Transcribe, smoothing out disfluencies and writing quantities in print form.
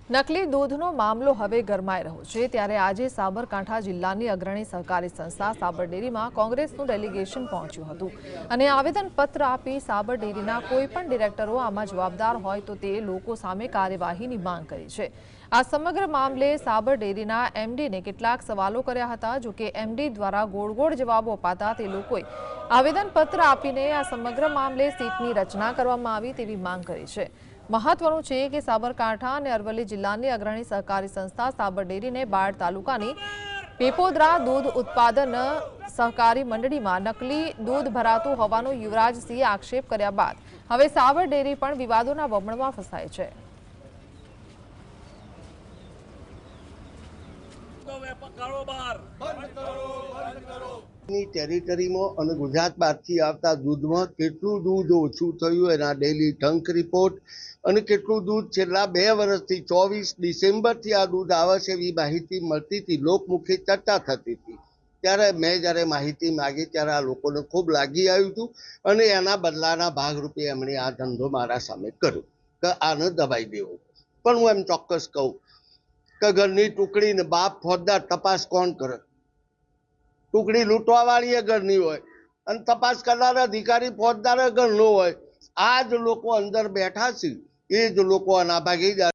નકલી દૂધનો મામલો હવે ગરમાઈ રહ્યો છે ત્યારે આજે સાબરકાંઠા જિલ્લાની અગ્રણી સહકારી સંસ્થા સાબર ડેરીમાં કોંગ્રેસનું ડેલિગેશન પહોંચ્યું હતું અને આવેદનપત્ર આપી સાબર ડેરીના કોઈપણ ડિરેક્ટરો આમાં જવાબદાર હોય તો તે લોકો સામે કાર્યવાહીની માંગ કરી છે। આ સમગ્ર મામલે સાબર ડેરીના એમડીને કેટલાક સવાલો કર્યા હતા, જો કે એમડી દ્વારા ગોળ જવાબો અપાતા તે લોકોએ આવેદનપત્ર આપીને આ સમગ્ર મામલે સીટની રચના કરવામાં આવી તેવી માંગ કરી છે। महत्वનું છે કે સાબરકાંઠા અને અરવલ્લી જિલ્લાની અગ્રણી સહકારી સંસ્થા સાબર ડેરીને બાયડ તાલુકાની પેપોદરા દૂધ ઉત્પાદન સહકારી મંડળીમાં નકલી દૂધ ભરાતું હોવાનો યુવરાજસિંહે આક્ષેપ કર્યા બાદ હવે સાબર ડેરી પણ વિવાદોના વમળમાં ફસાય છે। ટેરિટરીમાં અને ગુજરાત બહારથી આવતા દૂધમાં કેટલું દૂધ ઓછું થયું એના ડેલી ટંક રિપોર્ટ અને કેટલું દૂધ છેલ્લા 2 વર્ષથી 24 ડિસેમ્બરથી આ દૂધ આવે છે એવી માહિતી મળતી હતી, લોકમુખે ચર્ચા થતી હતી। ત્યારે મેં જ્યારે માહિતી માગી ત્યારે આ લોકોને ખૂબ લાગી આવ્યું હતું અને એના બદલાના ભાગરૂપે એમણે આ ધંધો મારા સામે કર્યો કે આને દબાઈ દેવો। પણ હું એમ ચોક્કસ કહું કે ઘરની ટુકડીને બાપ ફોજદાર તપાસ કોણ કરે? ટુકડી લૂંટવા વાળી ઘરની હોય અને તપાસ કરનાર અધિકારી ફોજદાર ઘરનો હોય। આ જ લોકો અંદર બેઠા છે, એ જ લોકો આના ભાગીદાર